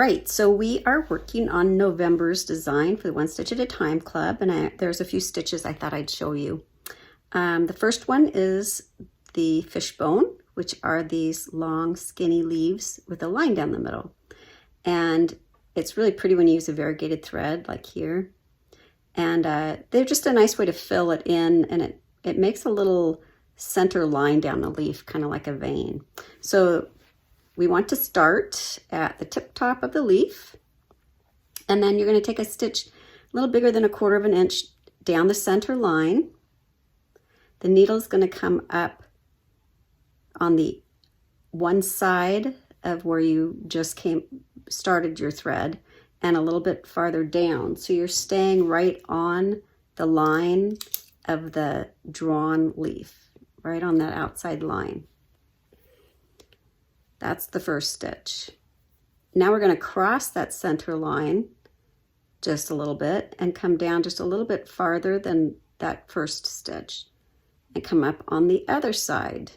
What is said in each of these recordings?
right, so we are working on November's design for the One Stitch at a Time Club, and there's a few stitches I thought I'd show you. The first one is the fishbone, which are these long skinny leaves with a line down the middle. And it's really pretty when you use a variegated thread like here. And they're just a nice way to fill it in, and it makes a little center line down the leaf, kind of like a vein. So we want to start at the tip top of the leaf, and then you're going to take a stitch a little bigger than 1/4 of an inch down the center line. The needle is going to come up on the one side of where you just started your thread and a little bit farther down. So you're staying right on the line of the drawn leaf, right on that outside line. That's the first stitch. Now we're going to cross that center line just a little bit and come down just a little bit farther than that first stitch and come up on the other side.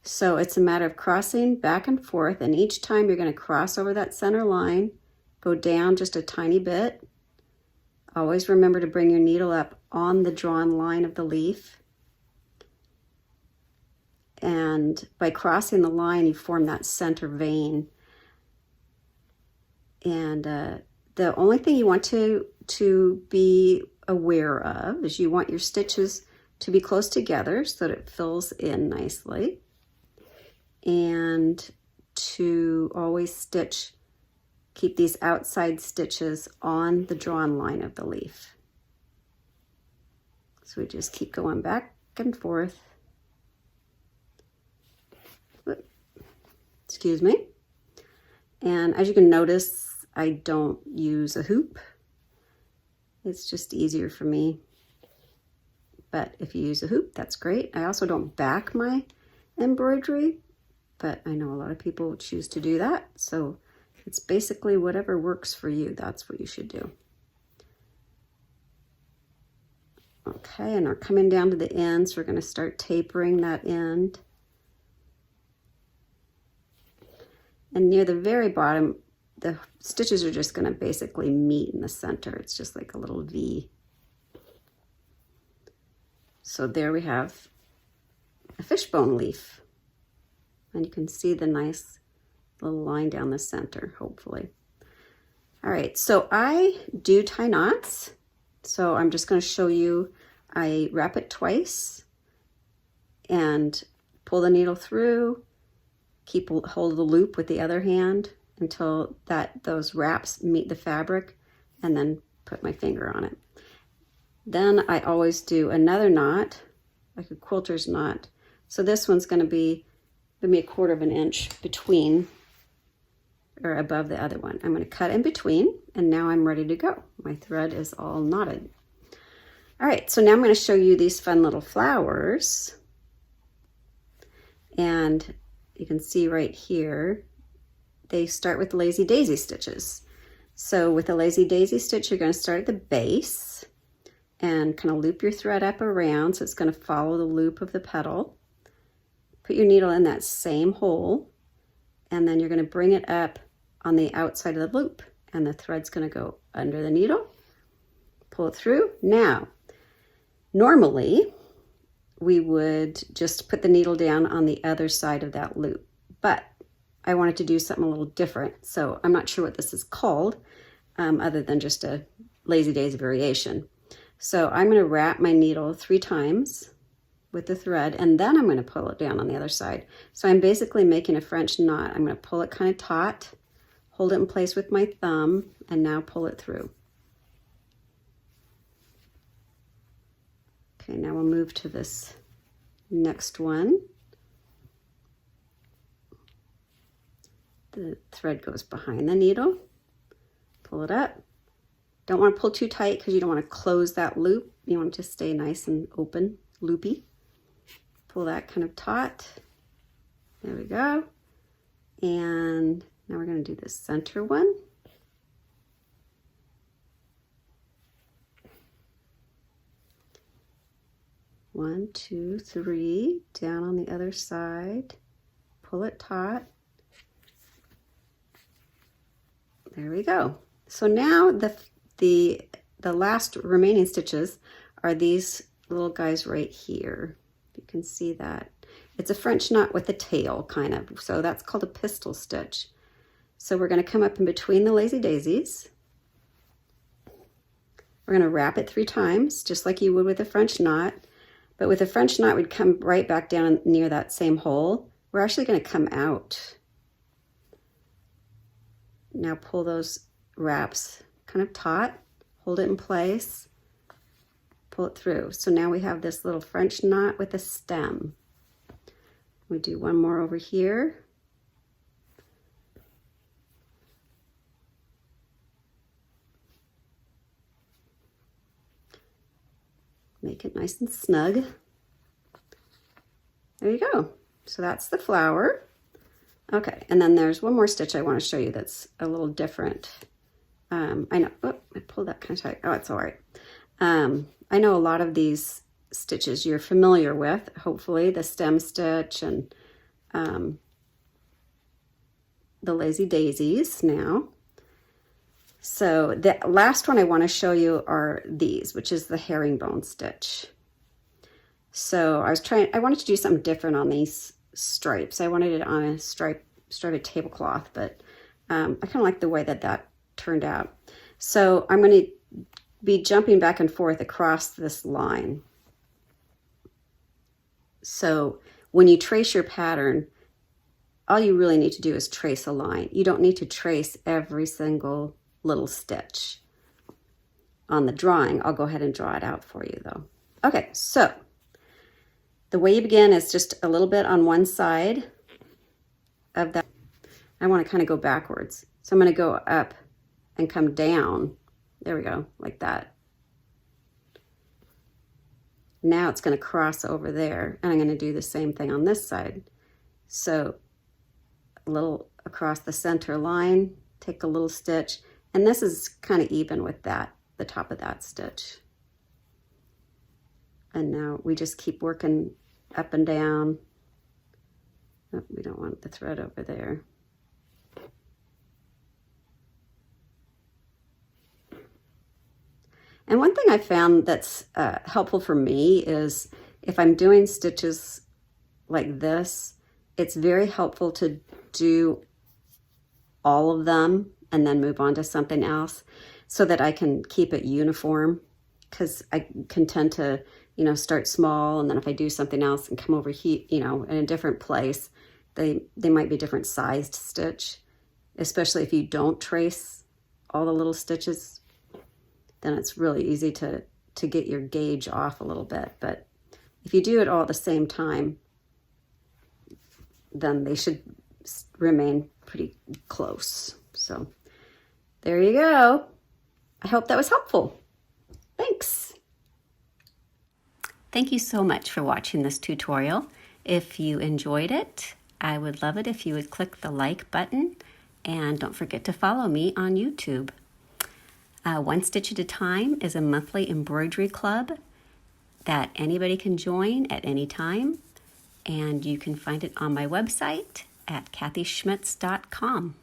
So it's a matter of crossing back and forth, and each time you're going to cross over that center line, go down just a tiny bit. Always remember to bring your needle up on the drawn line of the leaf. And by crossing the line, you form that center vein. And the only thing you want to be aware of is you want your stitches to be close together so that it fills in nicely. And to always keep these outside stitches on the drawn line of the leaf. So we just keep going back and forth. Excuse me. And as you can notice, I don't use a hoop. It's just easier for me. But if you use a hoop, that's great. I also don't back my embroidery, but I know a lot of people choose to do that. So it's basically whatever works for you. That's what you should do. Okay, and we're coming down to the end, so we're going to start tapering that end. And near the very bottom, the stitches are just going to basically meet in the center. It's just like a little V. So there we have a fishbone leaf. And you can see the nice little line down the center, hopefully. All right, so I do tie knots. So I'm just going to show you, I wrap it twice and pull the needle through. Keep hold of the loop with the other hand until those wraps meet the fabric, and then put my finger on it. Then I always do another knot, like a quilter's knot. So this one's going to be maybe 1/4 of an inch between or above the other one. I'm going to cut in between, and now I'm ready to go. My thread is all knotted. All right, so now I'm going to show you these fun little flowers. And you can see right here, they start with lazy daisy stitches. So with a lazy daisy stitch, you're going to start at the base and kind of loop your thread up around, so it's going to follow the loop of the petal. Put your needle in that same hole, and then you're going to bring it up on the outside of the loop, and the thread's going to go under the needle. Pull it through. Now, normally, we would just put the needle down on the other side of that loop. But I wanted to do something a little different, so I'm not sure what this is called, other than just a lazy daisy variation. So I'm going to wrap my needle 3 times with the thread, and then I'm going to pull it down on the other side. So I'm basically making a French knot. I'm going to pull it kind of taut, hold it in place with my thumb, and now pull it through. Okay, now we'll move to this next one. The thread goes behind the needle. Pull it up. Don't want to pull too tight because you don't want to close that loop. You want it to stay nice and open, loopy. Pull that kind of taut. There we go. And now we're going to do the center one. One, two, three, down on the other side, pull it taut, There we go. So now the last remaining stitches are these little guys right here. You can see that. It's a French knot with a tail, kind of. So that's called a pistol stitch. So we're going to come up in between the lazy daisies. We're going to wrap it 3 times, just like you would with a French knot. But with a French knot, we'd come right back down near that same hole. We're actually going to come out. Now pull those wraps kind of taut, hold it in place, pull it through. So now we have this little French knot with a stem. We do one more over here. Make it nice and snug. There you go. So that's the flower. Okay, and then there's one more stitch I want to show you that's a little different. I know, oh, I pulled that kind of tight. Oh, it's all right. I know a lot of these stitches you're familiar with, hopefully, the stem stitch and the lazy daisies now. So the last one I want to show you are these, which is the herringbone stitch. So I wanted to do something different on these stripes. I wanted it on a striped tablecloth, but I kind of like the way that turned out. So I'm going to be jumping back and forth across this line. So when you trace your pattern, all you really need to do is trace a line. You don't need to trace every single little stitch. On the drawing, I'll go ahead and draw it out for you though. Okay, so the way you begin is just a little bit on one side of that. I want to kind of go backwards. So I'm going to go up and come down. There we go, like that. Now it's going to cross over there, and I'm going to do the same thing on this side. So a little across the center line, take a little stitch, and this is kind of even with that, the top of that stitch. And now we just keep working up and down. Oh, we don't want the thread over there. And one thing I found that's helpful for me is if I'm doing stitches like this, it's very helpful to do all of them and then move on to something else so that I can keep it uniform, because I can tend to, start small, and then if I do something else and come over here, in a different place, they might be different sized stitch, especially if you don't trace all the little stitches. Then it's really easy to get your gauge off a little bit. But if you do it all at the same time, then they should remain pretty close. So there you go. I hope that was helpful. Thanks. Thank you so much for watching this tutorial. If you enjoyed it, I would love it if you would click the like button, and don't forget to follow me on YouTube. One Stitch at a Time is a monthly embroidery club that anybody can join at any time, and you can find it on my website at kathyschmitz.com.